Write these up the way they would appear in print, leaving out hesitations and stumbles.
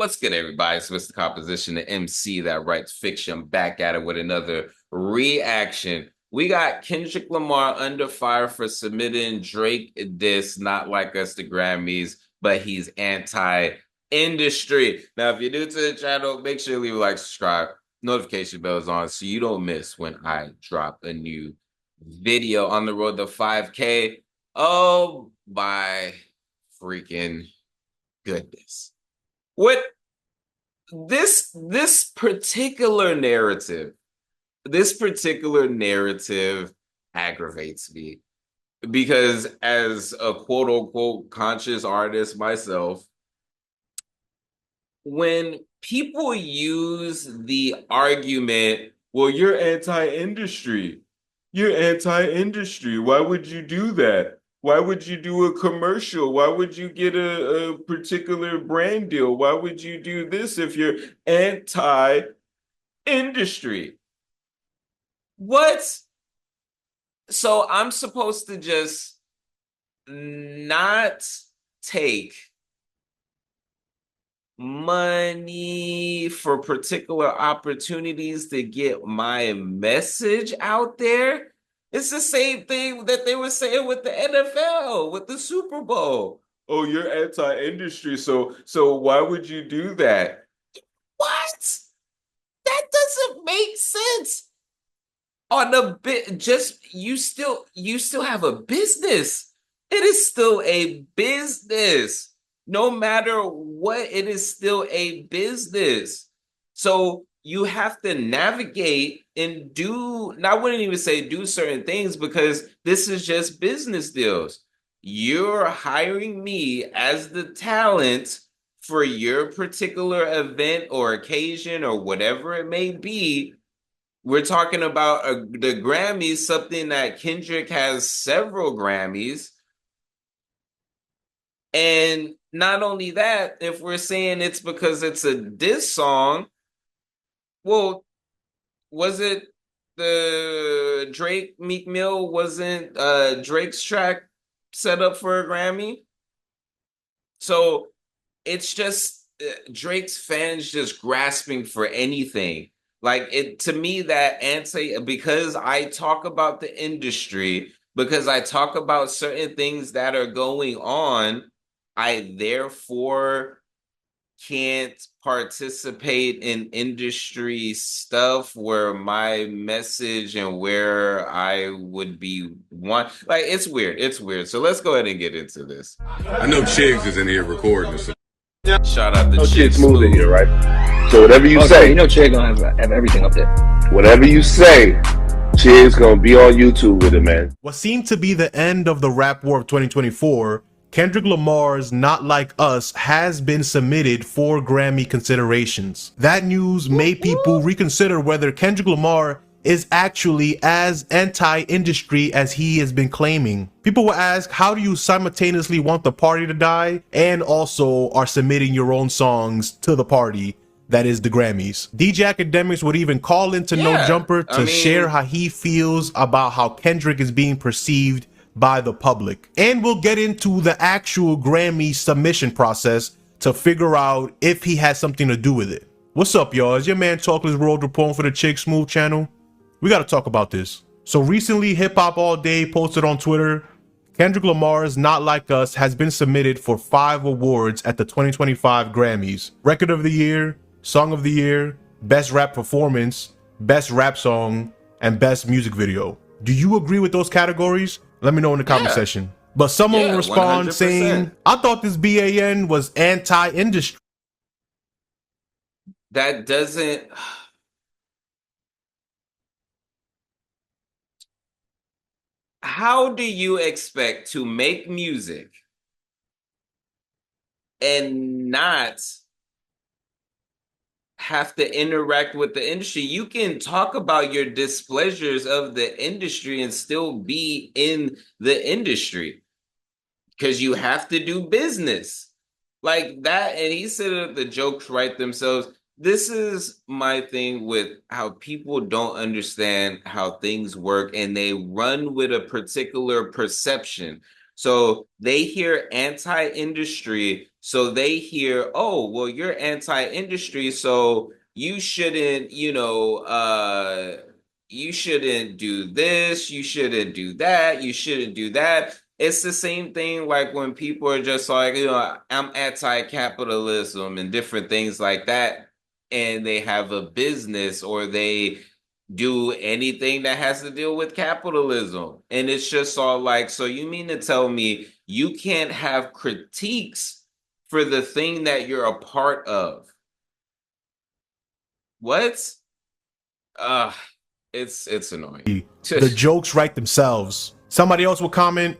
What's good, everybody? It's Mr. Composition, the MC that writes fiction, back at it with another reaction. We got Kendrick Lamar under fire for submitting Drake DISS, not like us, the Grammys, but he's anti-industry. Now, if you're new to the channel, make sure you leave a like, subscribe, notification bells on so you don't miss when I drop a new video on the road to 5K. Oh, my freaking goodness. What this particular narrative aggravates me because as a quote unquote conscious artist myself, when people use the argument, well, you're anti-industry, why would you do that? Why would you do a commercial? Why would you get a particular brand deal? Why would you do this if you're anti-industry? What? So I'm supposed to just not take money for particular opportunities to get my message out there? It's the same thing that they were saying with the NFL, with the Super Bowl. Oh, you're anti-industry, so why would you do that? What? That doesn't make sense. On a bit, just you still have a business. It is still a business. No matter what, it is still a business. So you have to navigate and do, I wouldn't even say do certain things because this is just business deals. You're hiring me as the talent for your particular event or occasion or whatever it may be. We're talking about the Grammys, something that Kendrick has several Grammys. And not only that, if we're saying it's because it's a diss song, well, was it the Drake Meek Mill? Wasn't Drake's track set up for a Grammy? So it's just Drake's fans just grasping for anything. Like it to me, that anti because I talk about the industry, because I talk about certain things that are going on, I therefore can't participate in industry stuff where my message and where I would be one. Like it's weird. It's weird. So let's go ahead and get into this. I know Chigs is in here recording. So. Shout out to no Chick Smooth in here, right? So whatever you say, you know, Chig gonna have everything up there. whatever you say, Chig's gonna be on YouTube with it, man. What seemed to be the end of the rap war of 2024, Kendrick Lamar's Not Like Us has been submitted for Grammy considerations. That news made people reconsider whether Kendrick Lamar is actually as anti-industry as he has been claiming. People will ask, how do you simultaneously want the party to die and also are submitting your own songs to the party that is the Grammys? DJ Academics would even call into No Jumper to share how he feels about how Kendrick is being perceived by the public. And we'll get into the actual Grammy submission process to figure out if he has something to do with it. What's up, y'all? It's your man Talkless World reporting for the Chick Smooth channel. We got to talk about this. So recently, Hip Hop All Day posted on Twitter, Kendrick Lamar's Not Like Us has been submitted for 5 awards at the 2025 Grammys. Record of the Year, Song of the Year, Best Rap Performance, Best Rap Song, and Best Music Video. Do you agree with those categories? Let me know in the comment section. But someone will respond 100%. Saying, I thought this BAN was anti-industry. That doesn't... How do you expect to make music and not have to interact with the industry? You can talk about your displeasures of the industry and still be in the industry because you have to do business like that. And he said that the jokes write themselves. This is my thing with how people don't understand how things work and they run with a particular perception. So they hear anti-industry. So they hear, oh, well, you're anti-industry, so you shouldn't, you shouldn't do this, you shouldn't do that, you shouldn't do that. It's the same thing like when people are just like, I'm anti-capitalism and different things like that, and they have a business or they do anything that has to deal with capitalism. And it's just all like, so you mean to tell me you can't have critiques for the thing that you're a part of? What? It's annoying. The jokes write themselves. Somebody else will comment,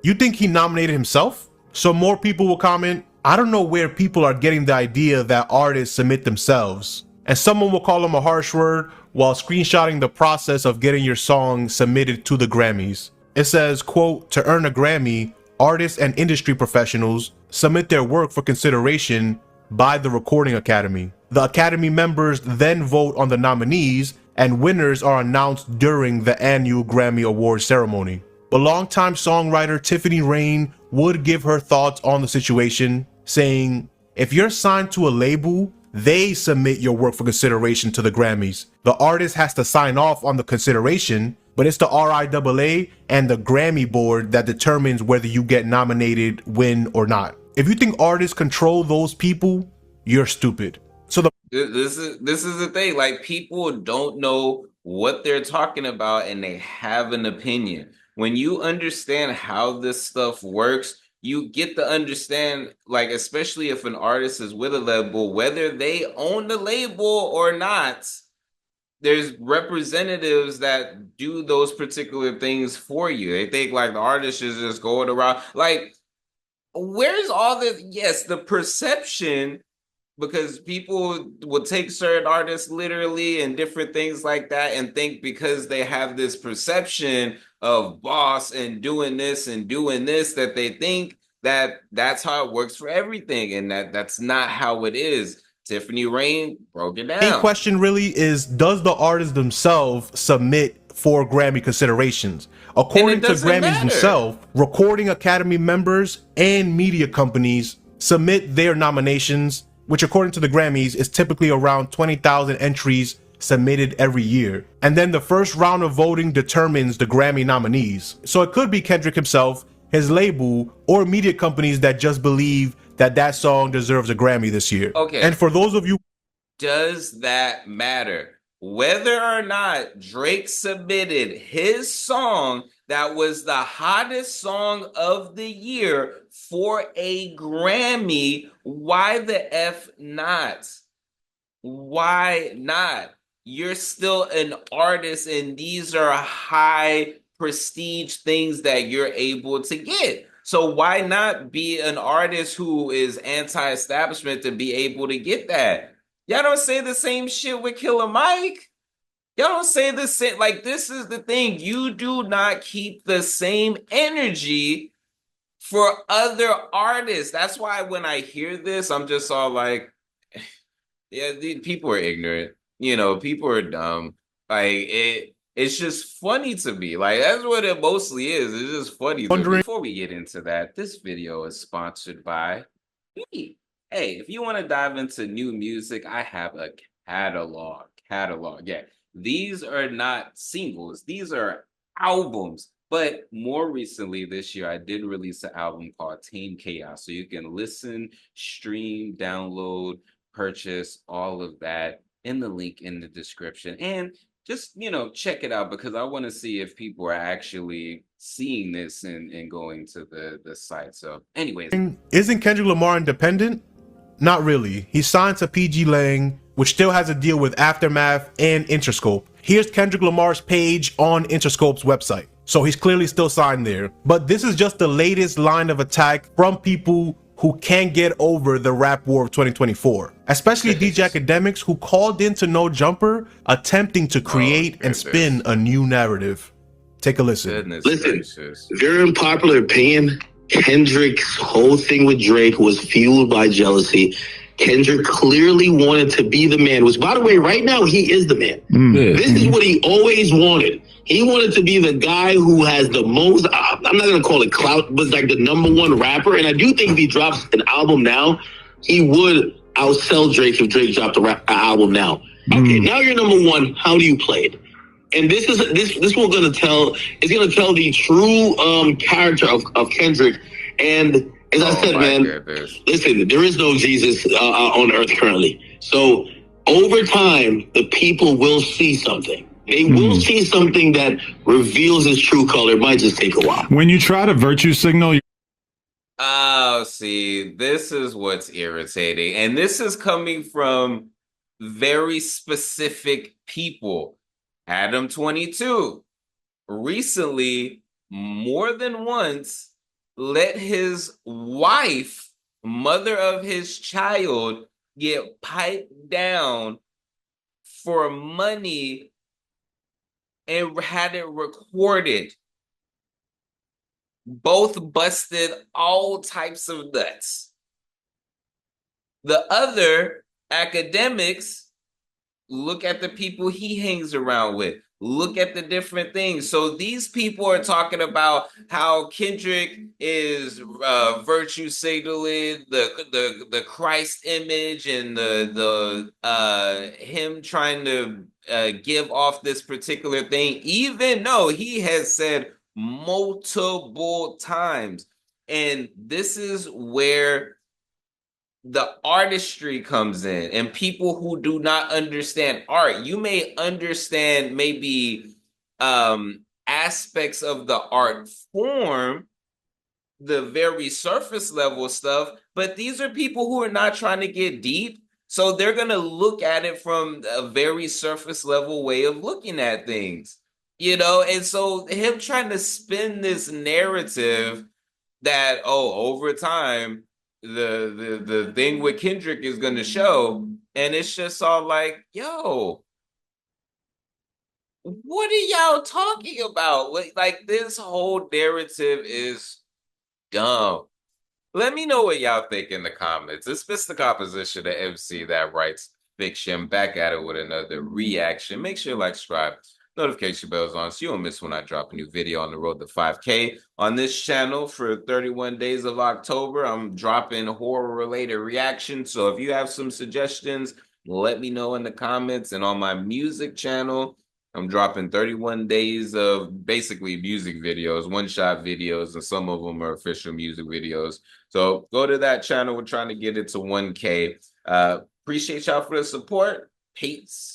you think he nominated himself? So more people will comment, I don't know where people are getting the idea that artists submit themselves. And someone will call him a harsh word while screenshotting the process of getting your song submitted to the Grammys. It says, quote, to earn a Grammy, artists and industry professionals submit their work for consideration by the Recording Academy. The Academy members then vote on the nominees, and winners are announced during the annual Grammy Awards ceremony. But longtime songwriter Tiffany Rain would give her thoughts on the situation, saying, if you're signed to a label, they submit your work for consideration to the Grammys. The artist has to sign off on the consideration, but it's the RIAA and the Grammy board that determines whether you get nominated, win, or not. If you think artists control those people, you're stupid. So this is the thing. Like, people don't know what they're talking about and they have an opinion. When you understand how this stuff works, you get to understand, like, especially if an artist is with a label, whether they own the label or not, there's representatives that do those particular things for you. They think like the artist is just going around. Like, where's all this? Yes, the perception, because people will take certain artists literally and different things like that and think because they have this perception of boss and doing this that they think that that's how it works for everything, and that's not how it is. Tiffany Rain broke it down. The question really is, does the artist themselves submit for Grammy considerations? According to Grammys themselves, Recording Academy members and media companies submit their nominations, which according to the Grammys is typically around 20,000 entries submitted every year. And then the first round of voting determines the Grammy nominees. So it could be Kendrick himself, his label, or media companies that just believe that that song deserves a Grammy this year. Okay. And for those of you... Does that matter? Whether or not Drake submitted his song that was the hottest song of the year for a Grammy, why the F not? Why not? You're still an artist, and these are high prestige things that you're able to get. So why not be an artist who is anti-establishment to be able to get that? Y'all don't say the same shit with Killer Mike. Y'all don't say the same. Like, this is the thing. You do not keep the same energy for other artists. That's why when I hear this, I'm just all like, yeah, people are ignorant. People are dumb. Like, it's just funny to me. Like, that's what it mostly is. It's just funny. Before we get into that, this video is sponsored by me. Hey, if you want to dive into new music, I have a catalog. Yeah. These are not singles. These are albums. But more recently this year, I did release an album called Tame Chaos. So you can listen, stream, download, purchase, all of that in the link in the description. And just, check it out, because I want to see if people are actually seeing this and going to the site. So anyways. Isn't Kendrick Lamar independent? Not really. He signed to PG Lang, which still has a deal with Aftermath and Interscope. Here's Kendrick Lamar's page on Interscope's website. So he's clearly still signed there. But this is just the latest line of attack from people who can't get over the rap war of 2024. Especially DJ Academics, who called into No Jumper, attempting to create and spin a new narrative. Take a listen. Listen, very unpopular opinion. Kendrick's whole thing with Drake was fueled by jealousy. Kendrick clearly wanted to be the man, which, by the way, right now he is the man. This is what he always wanted. He wanted to be the guy who has the most, I'm not going to call it clout, but like the #1 rapper. And I do think if he drops an album now, he would outsell Drake if Drake dropped an album now. Okay, now you're #1. How do you play it? And this is this will gonna tell. It's gonna tell the true character of Kendrick. And as I said, man, listen, there is no Jesus on earth currently. So over time, the people will see something. They will see something that reveals his true color. It might just take a while. When you try to virtue signal. Oh, see, this is what's irritating. And this is coming from very specific people. Adam 22 recently, more than once, let his wife, mother of his child, get piped down for money and had it recorded. Both busted all types of nuts. The other academics, look at the people he hangs around with. Look at the different things. So these people are talking about how Kendrick is virtue signaling the Christ image and the him trying to give off this particular thing, even though he has said multiple times. And this is where the artistry comes in, and people who do not understand art. You may understand maybe aspects of the art form, the very surface level stuff, but these are people who are not trying to get deep. So they're going to look at it from a very surface level way of looking at things, you know? And so him trying to spin this narrative that, oh, over time, the thing with Kendrick is going to show, and it's just all like, yo, what are y'all talking about? Like this whole narrative is dumb. Let me know what y'all think in the comments. It's Mr. Composition, the MC that writes fiction. Back at it with another reaction. Make sure you like, subscribe, notification bells on so you don't miss when I drop a new video on the road to 5K. On this channel for 31 days of October, I'm dropping horror-related reactions. So if you have some suggestions, let me know in the comments. And on my music channel, I'm dropping 31 days of basically music videos, one-shot videos, and some of them are official music videos. So go to that channel. We're trying to get it to 1K. Appreciate y'all for the support. Peace.